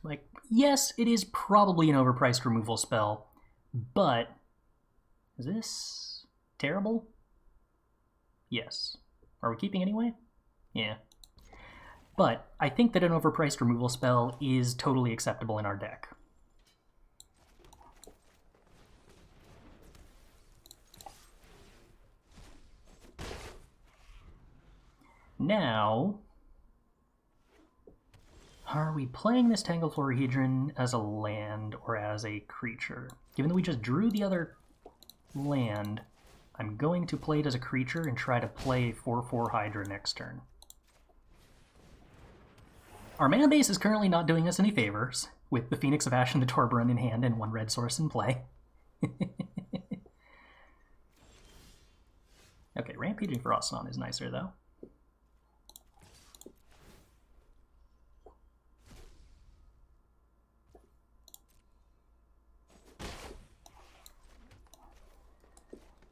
Like, yes, it is probably an overpriced removal spell, but is this terrible? Yes. Are we keeping anyway? Yeah. But I think that an overpriced removal spell is totally acceptable in our deck. Now, are we playing this Tangled Florahedron as a land or as a creature? Given that we just drew the other land, I'm going to play it as a creature and try to play 4/4 Hydra next turn. Our mana base is currently not doing us any favors, with the Phoenix of Ash and the Torbrun in hand and one red source in play. Okay, Rampaging Frostnon is nicer, though.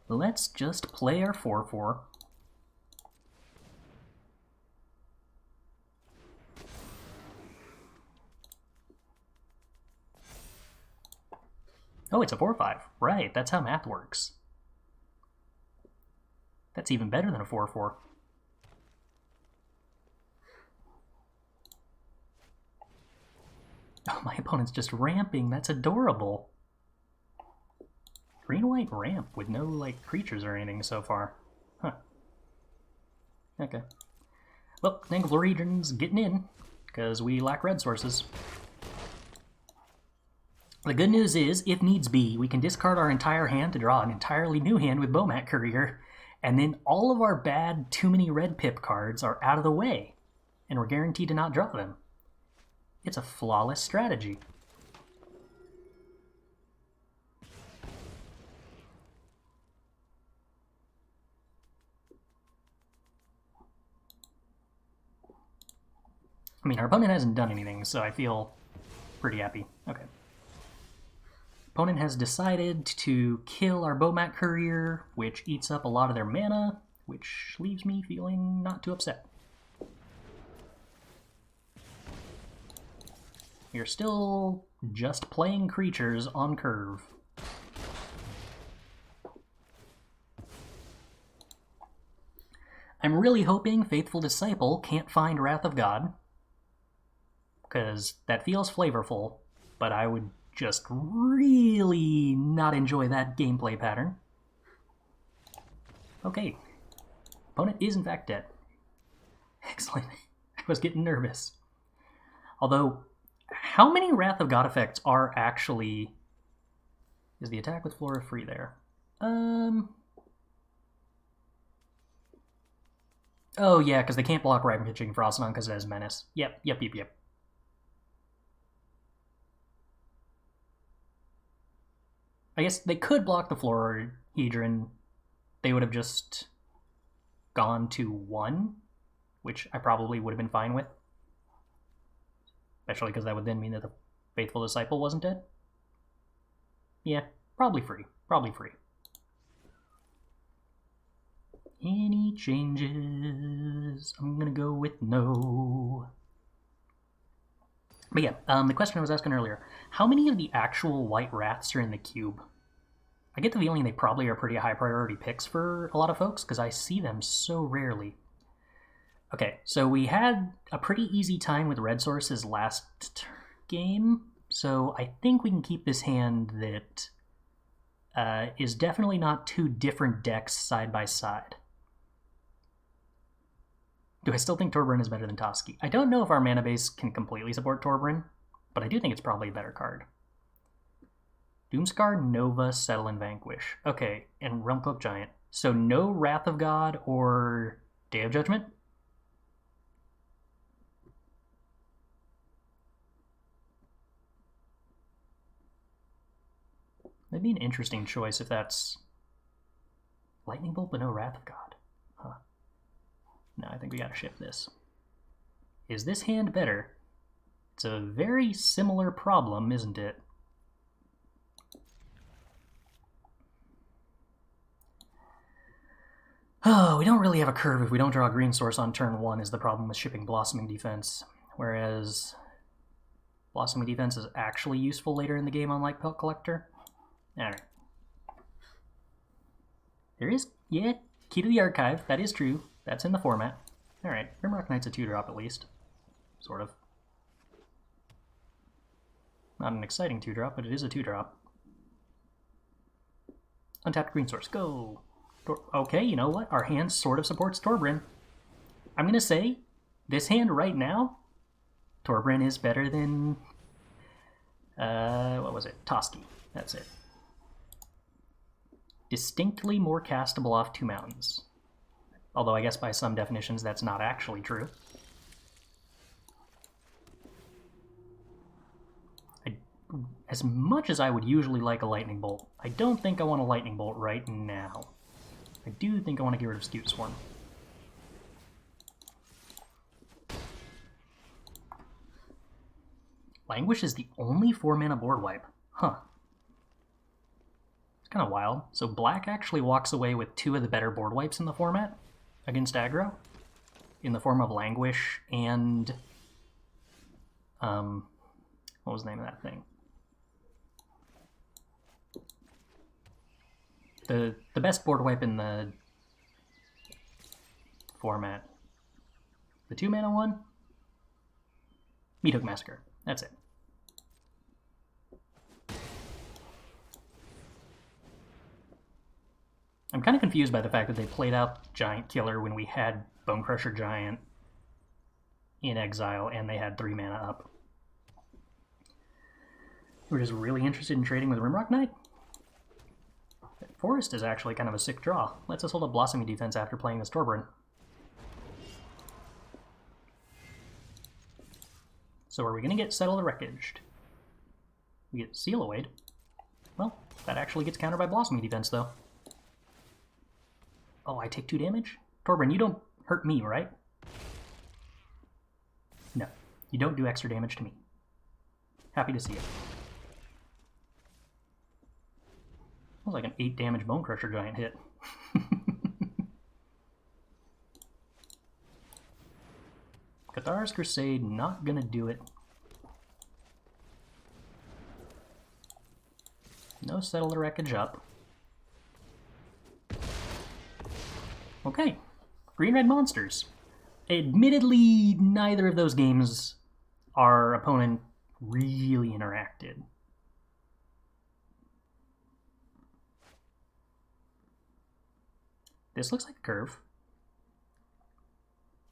Let's just play our 4/4. Oh, it's a 4/5. Right, that's how math works. That's even better than a 4/4. Oh, my opponent's just ramping. That's adorable. Green-white ramp with no, like, creatures or anything so far. Huh. Okay. Well, Tangled Florahedron's getting in, because we lack red sources. The good news is, if needs be, we can discard our entire hand to draw an entirely new hand with Bomat Courier, and then all of our bad too many red pip cards are out of the way, and we're guaranteed to not draw them. It's a flawless strategy. I mean, our opponent hasn't done anything, so I feel pretty happy. Okay. Opponent has decided to kill our Bomat Courier, which eats up a lot of their mana, which leaves me feeling not too upset. You're still just playing creatures on curve. I'm really hoping Faithful Disciple can't find Wrath of God, because that feels flavorful, but I would just really not enjoy that gameplay pattern. Okay. Opponent is in fact dead. Excellent. I was getting nervous. Although, how many Wrath of God effects are actually... Is the attack with Flora free there? Oh yeah, because they can't block Rampaging Frostnon because it has Menace. Yep. I guess they could block the Florahedron. They would have just gone to 1, which I probably would have been fine with. Especially because that would then mean that the Faithful Disciple wasn't dead. Yeah, probably free. Any changes? I'm gonna go with no. But yeah, the question I was asking earlier, how many of the actual white wraths are in the cube? I get the feeling they probably are pretty high priority picks for a lot of folks, because I see them so rarely. Okay, so we had a pretty easy time with red sources last game, so I think we can keep this hand that is definitely not two different decks side by side. Do I still think Torbrun is better than Toski? I don't know if our mana base can completely support Torbrun, but I do think it's probably a better card. Doomscar, Nova, Settle, and Vanquish. Okay, and Realmcloak Giant. So no Wrath of God or Day of Judgment? That'd be an interesting choice if that's Lightning Bolt but no Wrath of God. Huh. No, I think we gotta shift this. Is this hand better? It's a very similar problem, isn't it? Oh, we don't really have a curve if we don't draw a green source on turn 1 is the problem with shipping Blossoming Defense. Whereas Blossoming Defense is actually useful later in the game, unlike Pelt Collector. Alright. There is, yeah, Key to the Archive. That is true. That's in the format. Alright, Rimrock Knight's a 2-drop at least. Sort of. Not an exciting 2-drop, but it is a 2-drop. Untapped green source, go! Okay, you know what? Our hand sort of supports Torbran. I'm gonna say, this hand right now, Torbran is better than... what was it? Toski. That's it. Distinctly more castable off 2 mountains. Although I guess by some definitions that's not actually true. As much as I would usually like a Lightning Bolt, I don't think I want a Lightning Bolt right now. I do think I want to get rid of Scute Swarm. Languish is the only 4-mana board wipe. Huh. It's kind of wild. So black actually walks away with 2 of the better board wipes in the format against aggro, in the form of Languish and... what was the name of that thing? The best board wipe in the format. The 2-mana one? Meathook Massacre. That's it. I'm kind of confused by the fact that they played out Giant Killer when we had Bonecrusher Giant in exile and they had 3 mana up. We're just really interested in trading with Rimrock Knight. Forest is actually kind of a sick draw. Lets us hold up Blossoming Defense after playing this Torbran. So are we going to get Settle the Wreckaged? We get Seal Awayed. Well, that actually gets countered by Blossoming Defense, though. Oh, I take 2 damage? Torbran, you don't hurt me, right? No, you don't do extra damage to me. Happy to see it. That was like an 8 damage Bonecrusher Giant hit. Cathar's Crusade, not gonna do it. No Settle the Wreckage up. Okay, green-red monsters. Admittedly, neither of those games our opponent really interacted. This looks like a curve.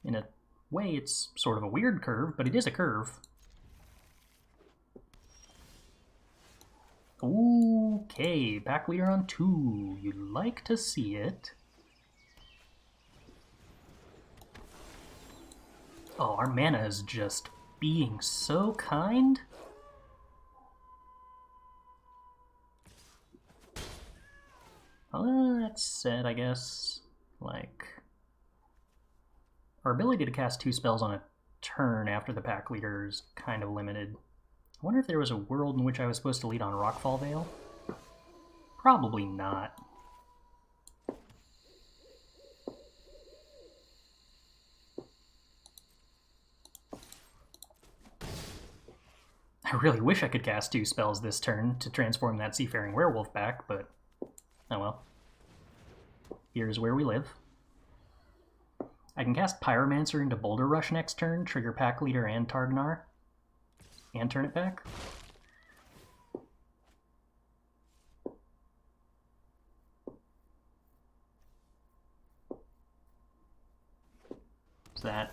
In a way, it's sort of a weird curve, but it is a curve. Okay, pack leader on 2. You'd like to see it. Oh, our mana is just being so kind. That said, I guess, like, our ability to cast 2 spells on a turn after the pack leader is kind of limited. I wonder if there was a world in which I was supposed to lead on Rockfall Vale? Probably not. I really wish I could cast 2 spells this turn to transform that Seafaring Werewolf back, but oh well. Here's where we live. I can cast Pyromancer into Boulder Rush next turn, trigger Pack Leader and Targnar, and turn it back. Is that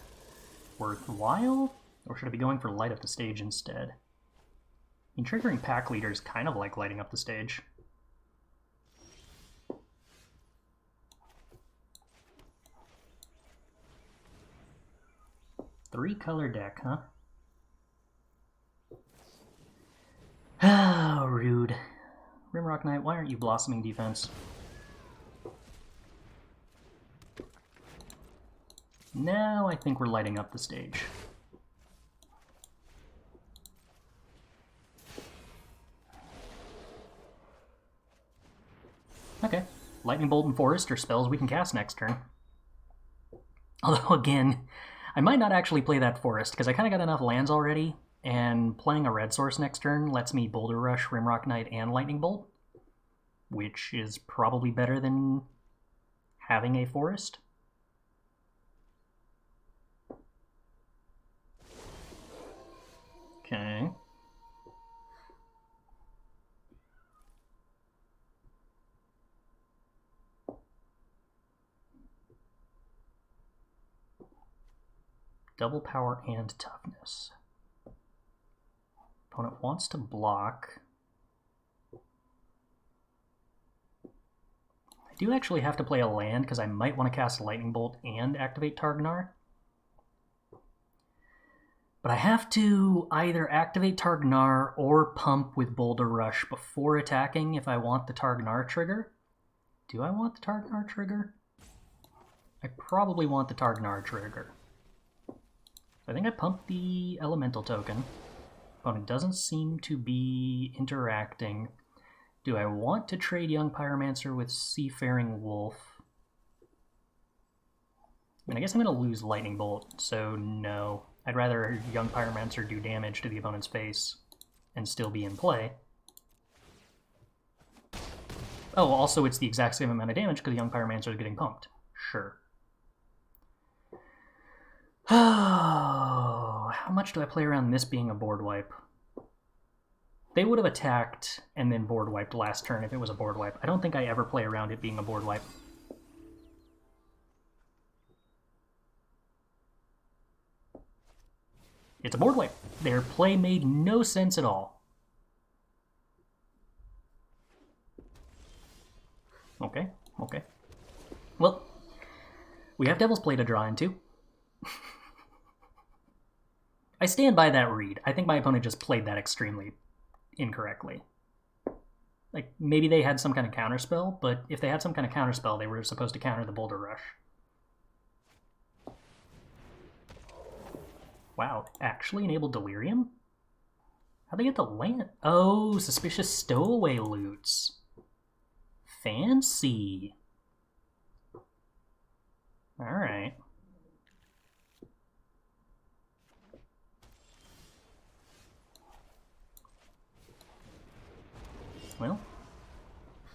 worthwhile? Or should I be going for Light Up the Stage instead? I mean, triggering Pack Leader is kind of like lighting up the stage. Three-color deck, huh? Ah, rude. Rimrock Knight, why aren't you Blossoming Defense? Now I think we're lighting up the stage. Okay, Lightning Bolt and Forest are spells we can cast next turn. Although, again, I might not actually play that Forest, because I kind of got enough lands already, And playing a red source next turn lets me Boulder Rush, Rimrock Knight, and Lightning Bolt, which is probably better than having a forest. Okay. Double power and toughness. Opponent wants to block. I do actually have to play a land because I might want to cast Lightning Bolt and activate Targnar. But I have to either activate Targnar or pump with Boulder Rush before attacking if I want the Targnar trigger. Do I want the Targnar trigger? I probably want the Targnar trigger. I think I pumped the Elemental token. Opponent doesn't seem to be interacting. Do I want to trade Young Pyromancer with Seafaring Wolf? I mean, I guess I'm going to lose Lightning Bolt, so no. I'd rather Young Pyromancer do damage to the opponent's face and still be in play. Oh, also it's the exact same amount of damage because the Young Pyromancer is getting pumped. Sure. Oh, how much do I play around this being a board wipe? They would have attacked and then board wiped last turn if it was a board wipe. I don't think I ever play around it being a board wipe. It's a board wipe. Their play made no sense at all. Okay, okay. Well, we have Devil's Play to draw into. I stand by that read. I think my opponent just played that extremely incorrectly. Like, maybe they had some kind of counterspell, but if they had some kind of counterspell, they were supposed to counter the Boulder Rush. Wow, actually enabled Delirium? How'd they get the land? Oh, suspicious stowaway loots. Fancy. Alright. Well,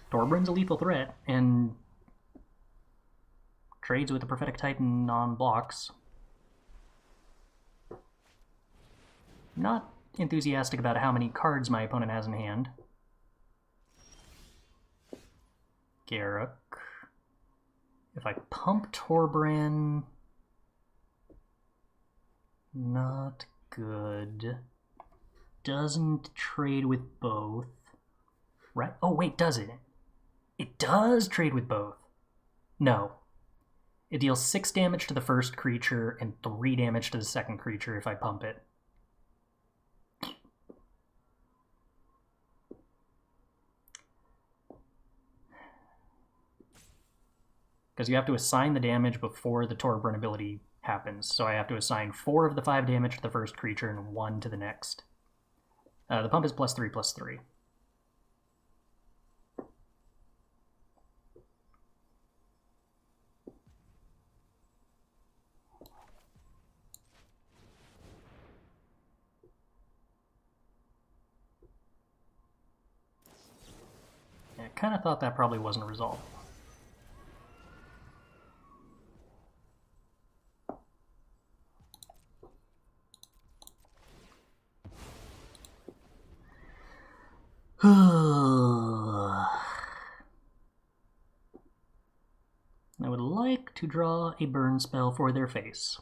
Torbran's a lethal threat, and trades with the Prophetic Titan on blocks. Not enthusiastic about how many cards my opponent has in hand. Garruk. If I pump Torbran... Not good. Doesn't trade with both. Right? Oh, wait, does it? It does trade with both. No. It deals 6 damage to the first creature and 3 damage to the second creature if I pump it. Because you have to assign the damage before the Torbran ability happens. So I have to assign 4 of the 5 damage to the first creature and 1 to the next. The pump is +3/+3. I kind of thought that probably wasn't a result. I would like to draw a burn spell for their face.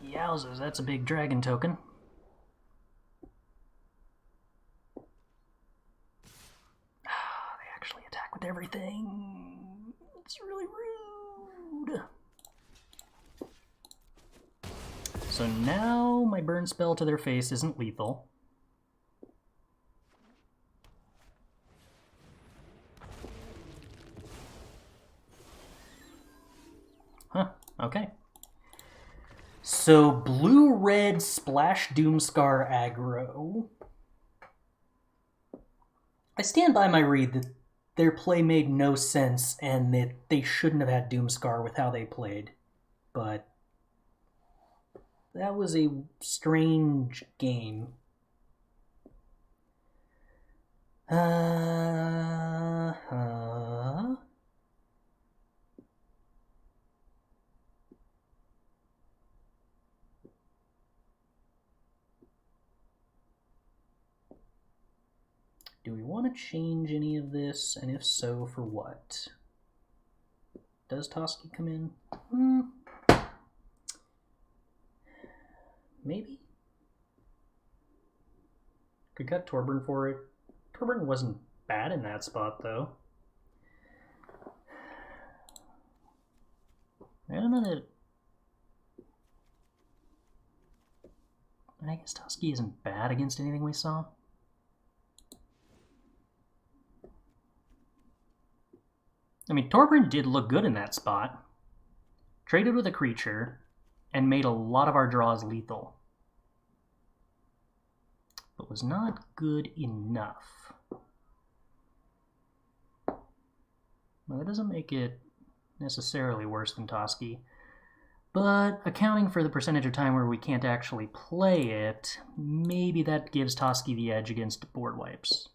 Yowzers, that's a big dragon token. They actually attack with everything. It's really rude. So now my burn spell to their face isn't lethal. Huh, okay. So blue-red Splash Doomscar aggro I stand by my read that their play made no sense and that they shouldn't have had Doomscar with how they played. But that was a strange game. Do we want to change any of this? And if so, for what? Does Toski come in? Maybe? Could cut Torbern for it. Torbern wasn't bad in that spot, though. I don't know that... I guess Toski isn't bad against anything we saw. I mean, Torbern did look good in that spot. Traded with a creature, and made a lot of our draws lethal. But was not good enough. Well, that doesn't make it necessarily worse than Toski. But accounting for the percentage of time where we can't actually play it, maybe that gives Toski the edge against board wipes.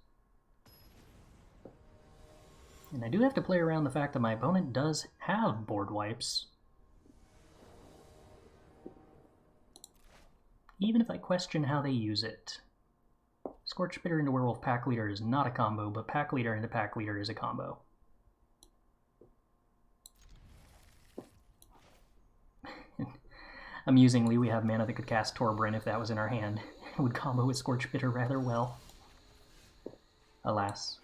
And I do have to play around the fact that my opponent does have board wipes. Even if I question how they use it. Scorch Spitter into Werewolf Pack Leader is not a combo, but Pack Leader into Pack Leader is a combo. Amusingly, we have mana that could cast Torbern if that was in our hand. It would combo with Scorch Spitter rather well. Alas.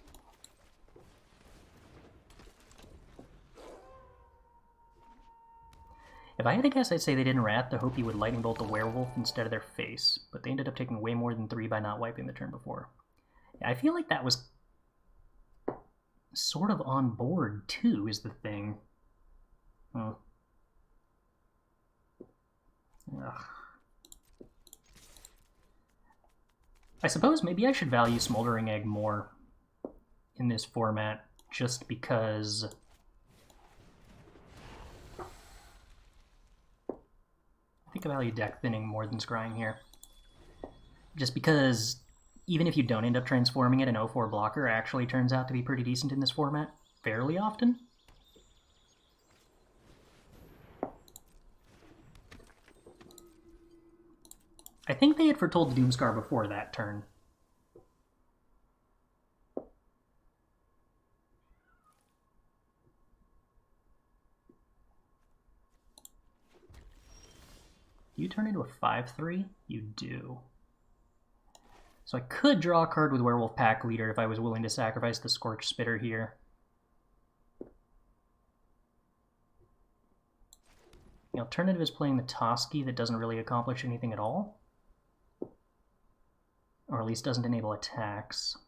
If I had to guess, I'd say they didn't rat to hope you would Lightning Bolt the Werewolf instead of their face, but they ended up taking way more than 3 by not wiping the turn before. Yeah, I feel like that was sort of on board, too, is the thing. Ugh. I suppose maybe I should value Smoldering Egg more in this format, just because... I think I value deck thinning more than scrying here. Just because even if you don't end up transforming it, an 0-4 blocker actually turns out to be pretty decent in this format fairly often. I think they had foretold the Doomscar before that turn. Do you turn into a 5/3? You do. So I could draw a card with Werewolf Pack Leader if I was willing to sacrifice the Scorch Spitter here. The alternative is playing the Toski that doesn't really accomplish anything at all. Or at least doesn't enable attacks.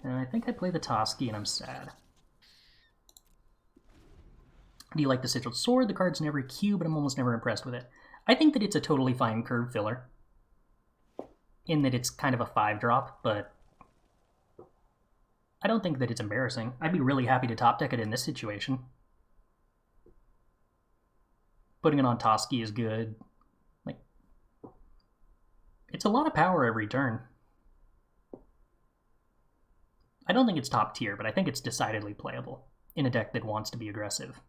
And I think I play the Toski and I'm sad. Do you like the Sigiled Sword? The card's in every cube, but I'm almost never impressed with it. I think that it's a totally fine curve filler. In that it's kind of a 5-drop, but I don't think that it's embarrassing. I'd be really happy to top deck it in this situation. Putting it on Toski is good. Like, it's a lot of power every turn. I don't think it's top tier, but I think it's decidedly playable in a deck that wants to be aggressive.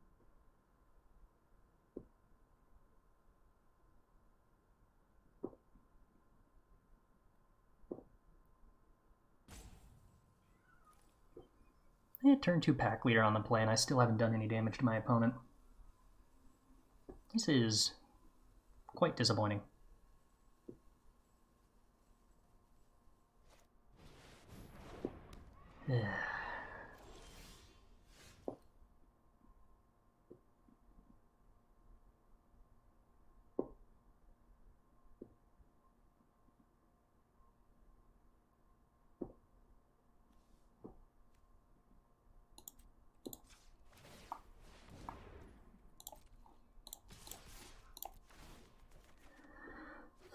I had turn 2 Pack Leader on the play, and I still haven't done any damage to my opponent. This is quite disappointing.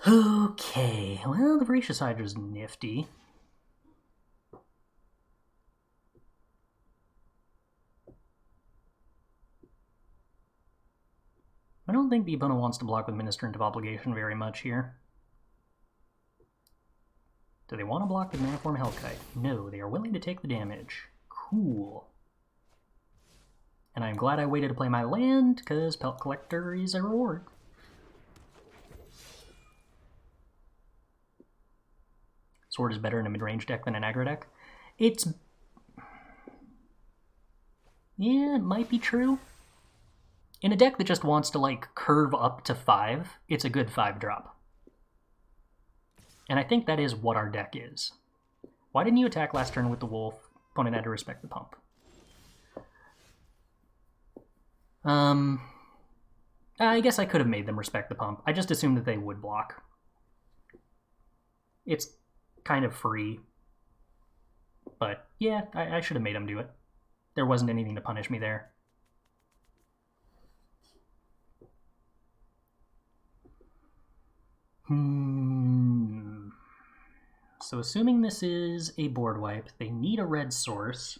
Okay, well, the Voracious Hydra's nifty. I don't think the opponent wants to block with Ministrant of Obligation very much here. Do they want to block with Maniform Hellkite? No, they are willing to take the damage. Cool. And I'm glad I waited to play my land, because Pelt Collector is a reward. Sword is better in a mid-range deck than an aggro deck. It's... yeah, it might be true. In a deck that just wants to, like, curve up to 5, it's a good 5-drop. And I think that is what our deck is. Why didn't you attack last turn with the wolf? Opponent had to respect the pump. I guess I could have made them respect the pump. I just assumed that they would block. It's kind of free. But yeah, I should have made them do it. There wasn't anything to punish me there. So assuming this is a board wipe, they need a red source.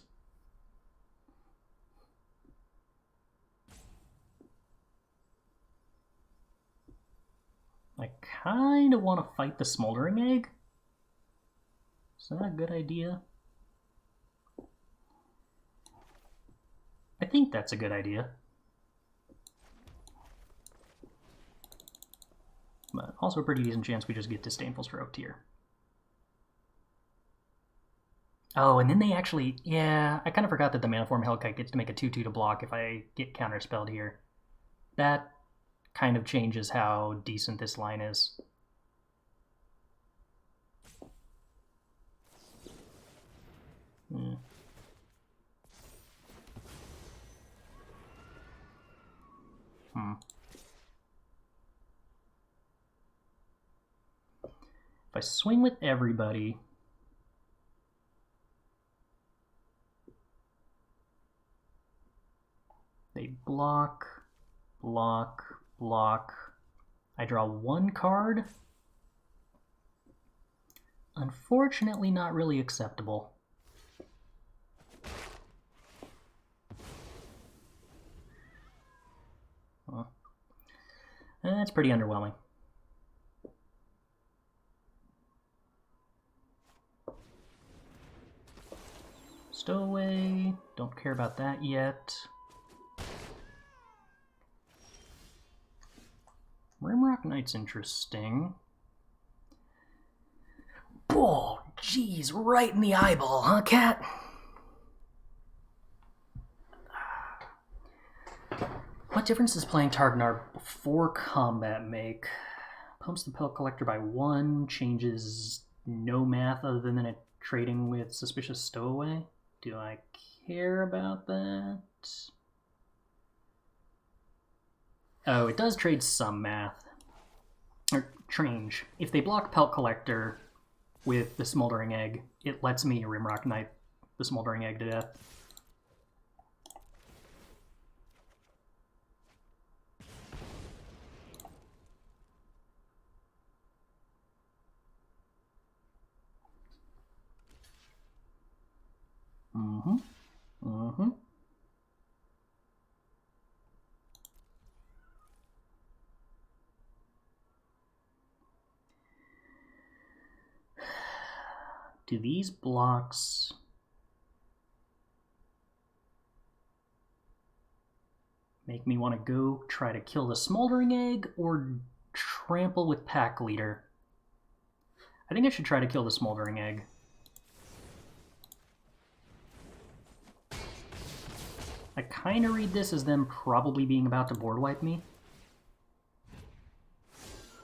I kind of want to fight the Smoldering Egg. Is that a good idea? I think that's a good idea. But also a pretty decent chance we just get Disdainful Stroked here. Oh, and then they actually... yeah, I kind of forgot that the Maniform Hellkite gets to make a 2-2 to block if I get counterspelled here. That kind of changes how decent this line is. If I swing with everybody... they block, block, block. I draw one card. Unfortunately, not really acceptable. That's pretty underwhelming. Stowaway, don't care about that yet. Rimrock Knight's interesting. Oh, jeez, right in the eyeball, huh, cat? What difference does playing Targnar before combat make? Pumps the Pelt Collector by 1, changes no math other than it trading with Suspicious Stowaway. Do I care about that? Oh, it does trade some math. Or change. If they block Pelt Collector with the Smoldering Egg, it lets me Rimrock Knight the Smoldering Egg to death. Do these blocks... make me want to go try to kill the Smoldering Egg or trample with Pack Leader? I think I should try to kill the Smoldering Egg. I kind of read this as them probably being about to board wipe me.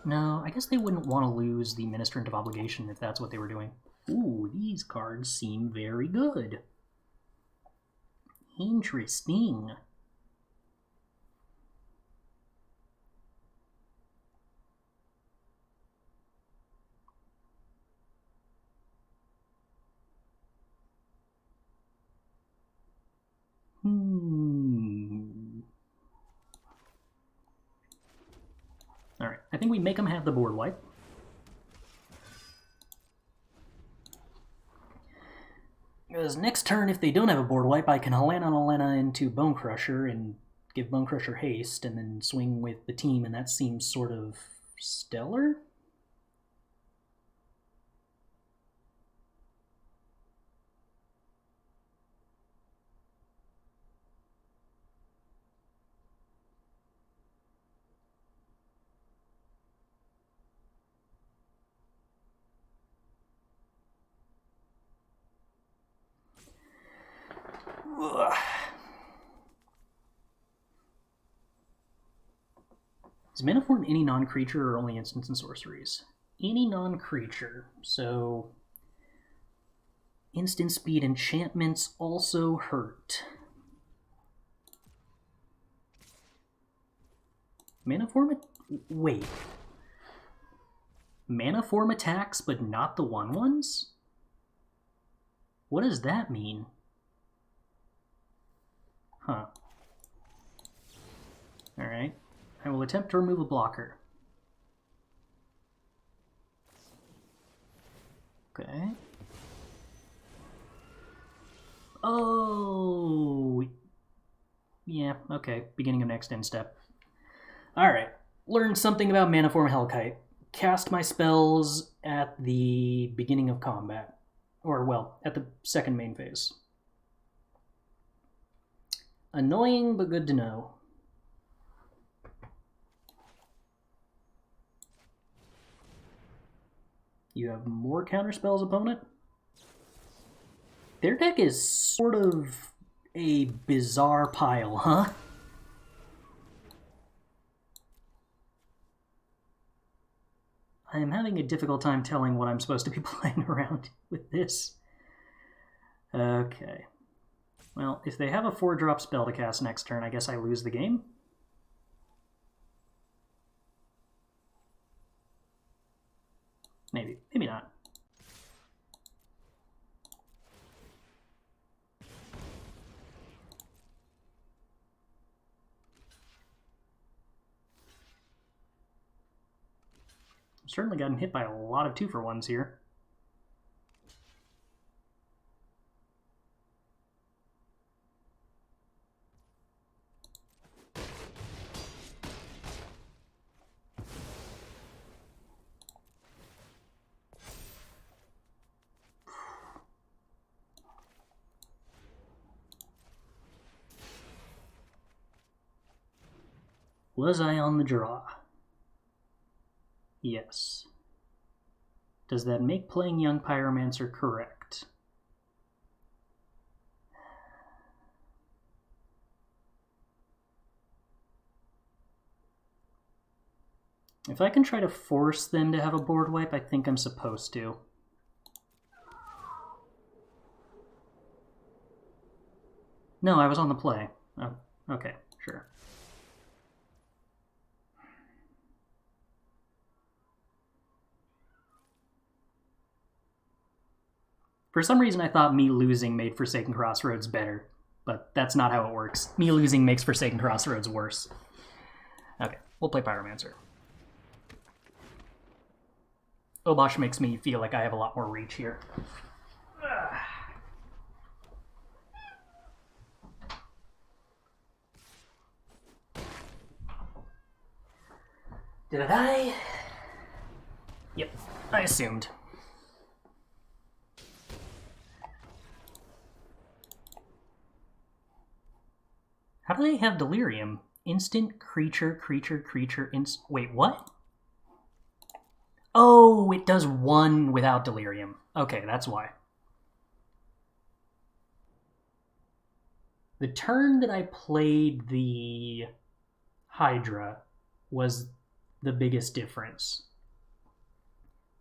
No, I guess they wouldn't want to lose the Ministrant of Obligation if that's what they were doing. Ooh, these cards seem very good. Interesting. Alright, I think we make them have the board wipe. Because next turn, if they don't have a board wipe, I can Helena into Bone Crusher and give Bone Crusher haste, and then swing with the team, and that seems sort of stellar. Ugh. Is Mana Form any non-creature or only instants and sorceries? Any non-creature. So instant speed enchantments also hurt. Mana Form... Wait. Mana Form attacks, but not the 1/1s? What does that mean? Huh. Alright. I will attempt to remove a blocker. Okay. Oh! Yeah, okay. Beginning of next end step. Alright. Learned something about Mana Form Hellkite. Cast my spells at the beginning of combat. Or, well, at the second main phase. Annoying, but good to know. You have more counterspells, opponent? Their deck is sort of a bizarre pile, huh? I am having a difficult time telling what I'm supposed to be playing around with this. Okay. Well, if they have a 4-drop spell to cast next turn, I guess I lose the game. Maybe. Maybe not. I've certainly gotten hit by a lot of 2-for-1s here. Was I on the draw? Yes. Does that make playing Young Pyromancer correct? If I can try to force them to have a board wipe, I think I'm supposed to. No, I was on the play. Oh, okay, sure. For some reason, I thought me losing made Forsaken Crossroads better, but that's not how it works. Me losing makes Forsaken Crossroads worse. Okay, we'll play Pyromancer. Obosh makes me feel like I have a lot more reach here. Did I die? Yep, I assumed. How do they have Delirium? Instant creature, wait, what? Oh, it does 1 without Delirium. Okay, that's why. The turn that I played the Hydra was the biggest difference.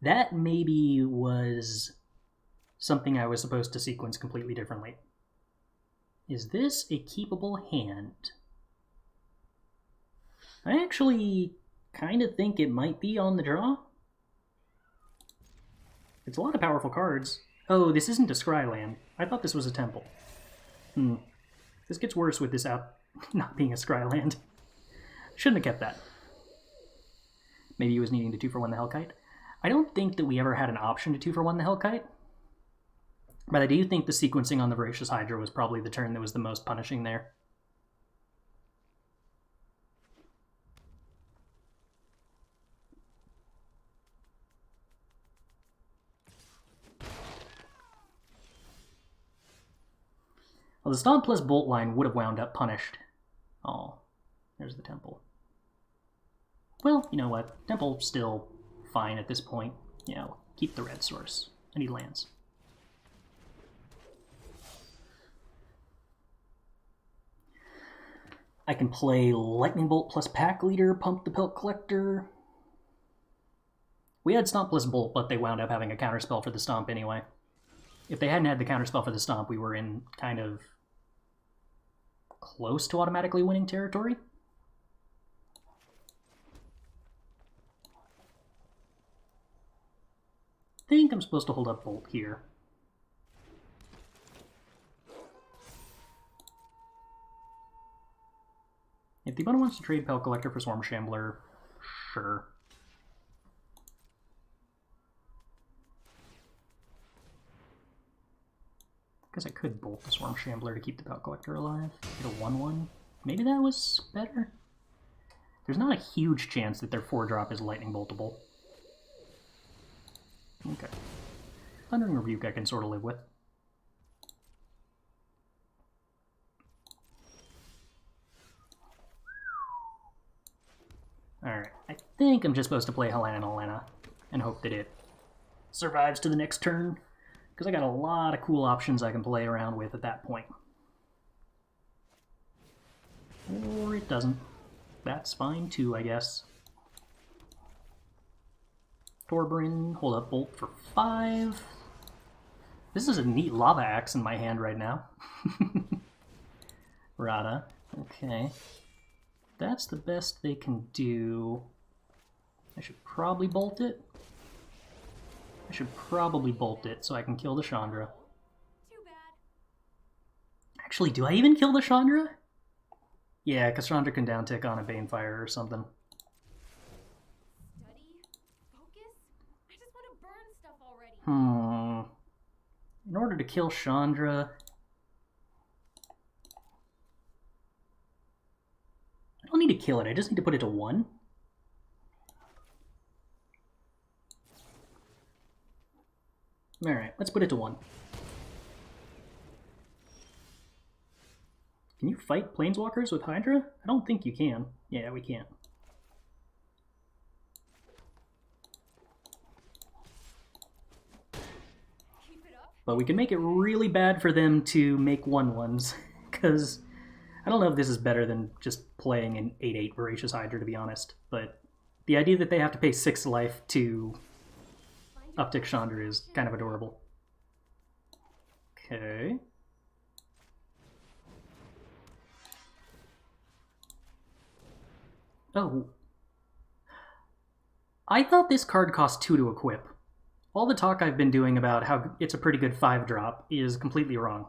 That maybe was something I was supposed to sequence completely differently. Is this a keepable hand? I actually kind of think it might be on the draw. It's a lot of powerful cards. Oh, this isn't a Scryland. I thought this was a temple. This gets worse with this out not being a Scryland. Shouldn't have kept that. Maybe he was needing to 2-for-1 the Hellkite. I don't think that we ever had an option to 2-for-1 the Hellkite. But I do think the sequencing on the Voracious Hydra was probably the turn that was the most punishing there. Well, the Stomp plus Bolt line would have wound up punished. Oh, there's the Temple. Well, you know what? Temple's still fine at this point. Yeah, I'll keep the red source. I need lands. I can play Lightning Bolt plus Pack Leader, pump the Pelt Collector. We had Stomp plus Bolt, but they wound up having a counterspell for the Stomp anyway. If they hadn't had the counterspell for the Stomp, we were in kind of close to automatically winning territory. I think I'm supposed to hold up Bolt here. If the opponent wants to trade Pelt Collector for Swarm Shambler, sure. Because I could Bolt the Swarm Shambler to keep the Pelt Collector alive. Get a 1-1. Maybe that was better? There's not a huge chance that their 4-drop is Lightning Boltable. Okay. Thundering Rebuke I can sort of live with. Alright, I think I'm just supposed to play Helena and hope that it survives to the next turn, because I got a lot of cool options I can play around with at that point. Or it doesn't. That's fine too, I guess. Torbrin, hold up Bolt for 5. This is a neat Lava Axe in my hand right now. Rada, okay. That's the best they can do. I should probably Bolt it. I should probably Bolt it so I can kill the Chandra. Too bad. Actually, do I even kill the Chandra? Yeah, because Chandra can downtick on a Banefire or something. Study? Focus? I just want to burn stuff already. In order to kill Chandra... I don't need to kill it, I just need to put it to 1. Alright, let's put it to 1. Can you fight Planeswalkers with Hydra? I don't think you can. Yeah, we can't. Keep it up. But we can make it really bad for them to make 1/1s, because I don't know if this is better than just playing an 8/8 Voracious Hydra, to be honest, but the idea that they have to pay 6 life to uptick Chandra is kind of adorable. Okay. Oh. I thought this card cost 2 to equip. All the talk I've been doing about how it's a pretty good 5-drop is completely wrong.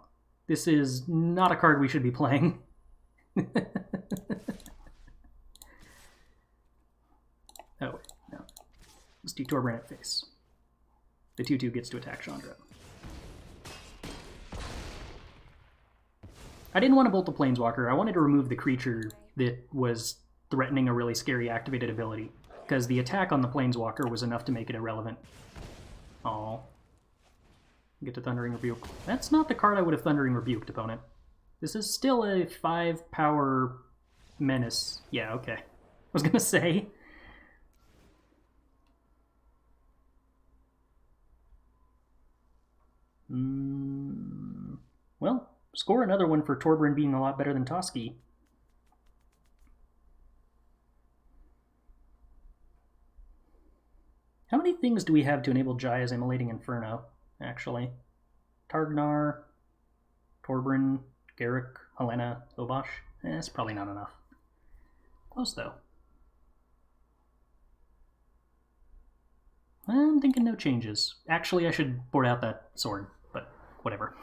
This is not a card we should be playing. Oh, wait, no. Let's do Torbran at face. The 2/2 gets to attack Chandra. I didn't want to bolt the Planeswalker. I wanted to remove the creature that was threatening a really scary activated ability, because the attack on the Planeswalker was enough to make it irrelevant. Oh. Get to Thundering Rebuke. That's not the card I would have Thundering Rebuked, opponent. This is still a 5-power menace. Yeah, okay. I was gonna say. Well, score another one for Torbran being a lot better than Toski. How many things do we have to enable Jaya's Immolating Inferno, actually? Targnar, Torbran, Garruk, Helena, Obosh? That's probably not enough. Close, though. I'm thinking no changes. Actually, I should board out that sword, but whatever.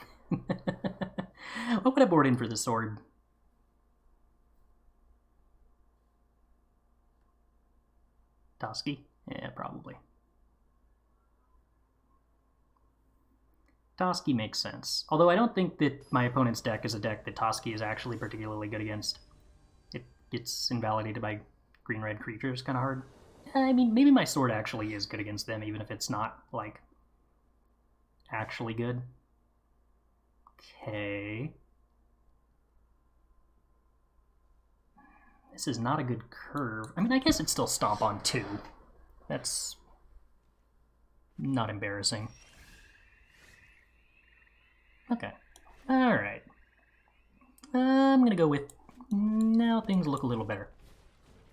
What would I board in for this sword? Toski? Yeah, probably. Toski makes sense. Although I don't think that my opponent's deck is a deck that Toski is actually particularly good against. It gets invalidated by green-red creatures kind of hard. I mean, maybe my sword actually is good against them, even if it's not, like, actually good. Okay. This is not a good curve. I mean, I guess it's still Stomp on 2. That's not embarrassing. Okay. Alright. I'm gonna go with... Now things look a little better.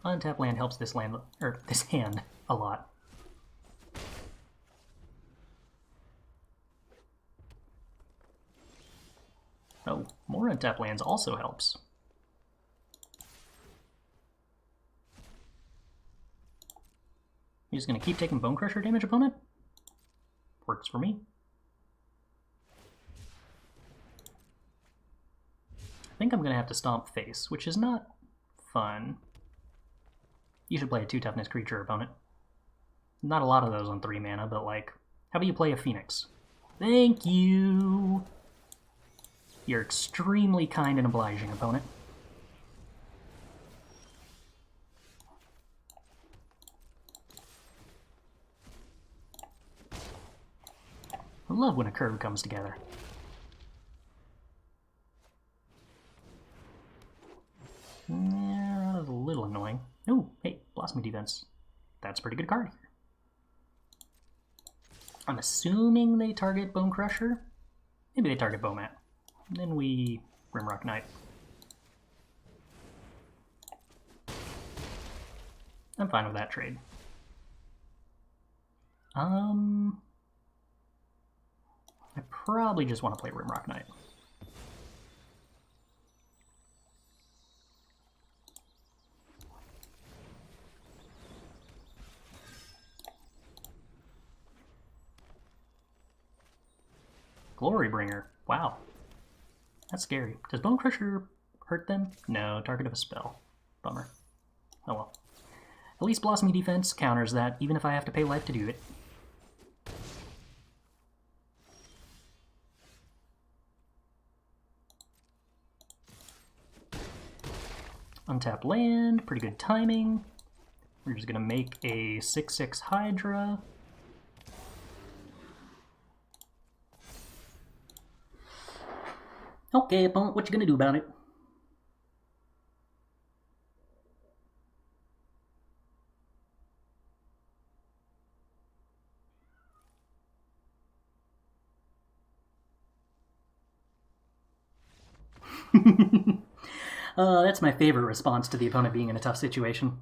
Untap land helps this land, or this hand, a lot. Oh, more untap lands also helps. You're just gonna keep taking Bone Crusher damage, opponent? Works for me. I think I'm gonna have to Stomp face, which is not fun. You should play a 2 toughness creature, opponent. Not a lot of those on 3 mana, but like, how about you play a Phoenix? Thank you! You're extremely kind and obliging, opponent. I love when a curve comes together. Yeah, that was a little annoying. Oh, hey, Blossom Defense. That's a pretty good card here. I'm assuming they target Bone Crusher. Maybe they target Bowmat. Then we Rimrock Knight. I'm fine with that trade. I probably just want to play Rimrock Knight. Glorybringer. Wow. That's scary. Does Bone Crusher hurt them? No, target of a spell. Bummer. Oh well. At least Blossomy Defense counters that, even if I have to pay life to do it. Untap land, pretty good timing. We're just gonna make a 6/6 Hydra. Okay, opponent, what you gonna do about it? That's my favorite response to the opponent being in a tough situation.